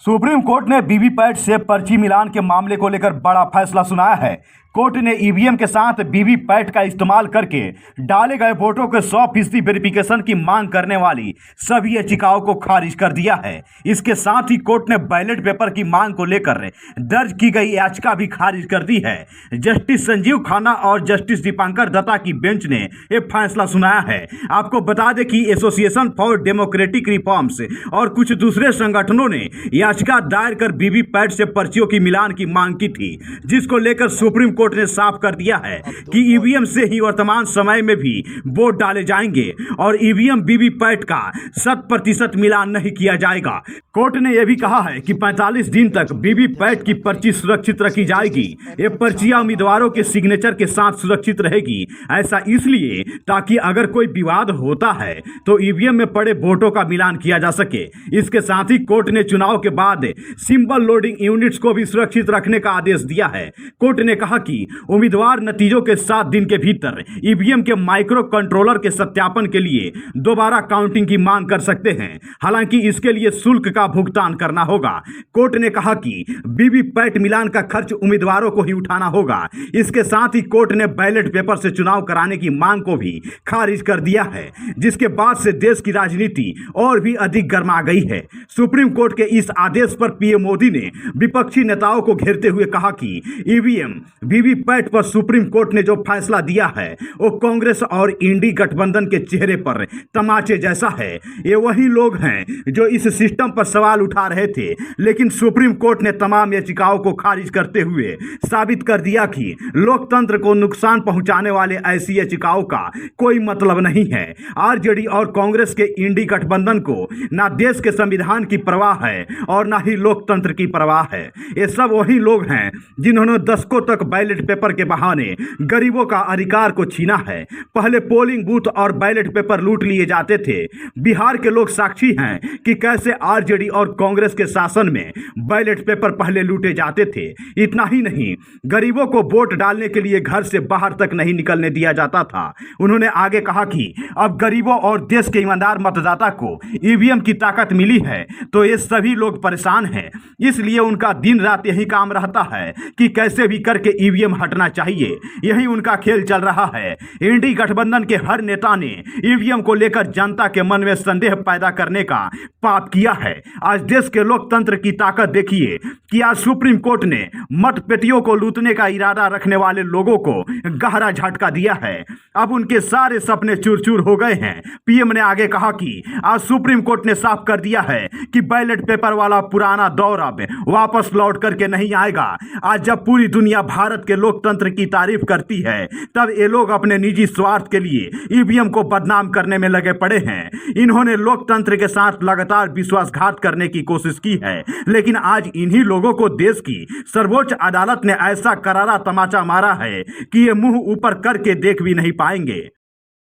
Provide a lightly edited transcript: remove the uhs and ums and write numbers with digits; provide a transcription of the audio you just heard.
Supreme court ने VVPAT से पर्ची मिलान के मामले को लेकर बड़ा फैसला सुनाया है। कोर्ट ने ईवीएम के साथ वीवीपैट का इस्तेमाल करके डाले गए वोटों के 100% वेरिफिकेशन की मांग करने वाली सभी याचिकाओं को खारिज कर दिया है। इसके साथ ही कोर्ट ने बैलेट पेपर की मांग को लेकर दर्ज की गई याचिका भी खारिज कर दी है। जस्टिस संजीव खन्ना और जस्टिस दीपांकर दत्ता की बेंच ने यह फैसला सुनाया है। आपको बता दें कि एसोसिएशन फॉर डेमोक्रेटिक रिफॉर्म्स और कुछ दूसरे संगठनों ने याचिका दायर कर वीवीपैट से पर्चियों की मिलान की मांग की थी, जिसको लेकर सुप्रीम कोर्ट ने साफ कर दिया है कि ईवीएम से ही वर्तमान समय में भी वोट डाले जाएंगे और ईवीएम वीवीपैट का 100% मिलान नहीं किया जाएगा। कोर्ट ने यह भी कहा है कि 45 दिन तक वीवीपैट की पर्ची सुरक्षित रखी जाएगी। ये पर्चियां उम्मीदवारों के सिग्नेचर के साथ सुरक्षित रहेगी। ऐसा इसलिए ताकि अगर कोई विवाद होता है तो ईवीएम में पड़े वोटों का मिलान किया जा सके। इसके साथ ही कोर्ट ने चुनाव के बाद सिंबल लोडिंग यूनिट्स को भी सुरक्षित रखने का आदेश दिया है। कोर्ट ने कहा कि उम्मीदवार नतीजों के 7 दिन के भीतर ईवीएम के माइक्रो कंट्रोलर के सत्यापन के लिए दोबारा काउंटिंग की मांग कर सकते हैं। हालांकि इसके लिए शुल्क का भुगतान करना होगा। कोर्ट ने कहा कि वीवीपैट मिलान का खर्च उम्मीदवारों को ही उठाना होगा। इसके साथ ही कोर्ट ने बैलेट पेपर से चुनाव कराने की मांग को भी खारिज कर दिया है, जिसके बाद से देश की राजनीति और भी अधिक गर्मा गई है। सुप्रीम कोर्ट के इस आदेश पर पीएम मोदी ने विपक्षी नेताओं को घेरते हुए कहा कि ईवीएम वीवीपैट पर सुप्रीम कोर्ट ने जो फैसला दिया है वो कांग्रेस और इंडी गठबंधन के चेहरे पर तमाचे जैसा है। ये वही लोग हैं जो इस सिस्टम पर सवाल उठा रहे थे, लेकिन सुप्रीम कोर्ट ने तमाम याचिकाओं को खारिज करते हुए साबित कर दिया कि लोकतंत्र को नुकसान पहुंचाने वाले ऐसी याचिकाओं का कोई मतलब नहीं है। आरजेडी और कांग्रेस के इंडी गठबंधन को ना देश के संविधान की परवाह है और ना ही लोकतंत्र की परवाह है। ये सब वही लोग हैं जिन्होंने दशकों तक बैलेट पेपर के बहाने गरीबों का अधिकार को छीना है। पहले पोलिंग बूथ और बैलेट पेपर लूट लिए जाते थे। बिहार के लोग साक्षी हैं कि कैसे आरजेडी और कांग्रेस के शासन में बैलेट पेपर पहले लूटे जाते थे। इतना ही नहीं, गरीबों को वोट डालने के लिए घर से बाहर तक नहीं निकलने दिया जाता था। उन्होंने आगे कहा कि अब गरीबों और देश के ईमानदार मतदाता को ईवीएम की ताकत मिली है तो ये सभी लोग परेशान हैं। इसलिए उनका दिन रात यही काम रहता है कि कैसे भी करके ईवीएम हटना चाहिए। यही उनका खेल चल रहा है। इंडी गठबंधन के हर नेता ने ईवीएम को लेकर जनता के मन में संदेह पैदा करने का पाप किया है। आज देश के लोकतंत्र की ताकत देखिए कि आज सुप्रीम कोर्ट ने मतपेटियों को लूटने का इरादा रखने वाले लोगों को गहरा झटका दिया है। अब उनके सारे सपने चूर चूर हो गए हैं। पीएम ने आगे कहा कि आज सुप्रीम कोर्ट ने साफ कर दिया है कि बैलेट पेपर वाला पुराना दौर अब वापस लौट करके नहीं आएगा। आज जब पूरी दुनिया भारत के लोकतंत्र की तारीफ करती है, तब ये लोग अपने निजी स्वार्थ के लिए ईवीएम को बदनाम करने में लगे पड़े हैं। इन्होंने लोकतंत्र के साथ लगातार विश्वासघात करने की कोशिश की है, लेकिन आज इन्हीं लोगों को देश की सर्वोच्च अदालत ने ऐसा करारा तमाचा मारा है कि ये मुंह ऊपर करके देख भी नहीं पाएंगे।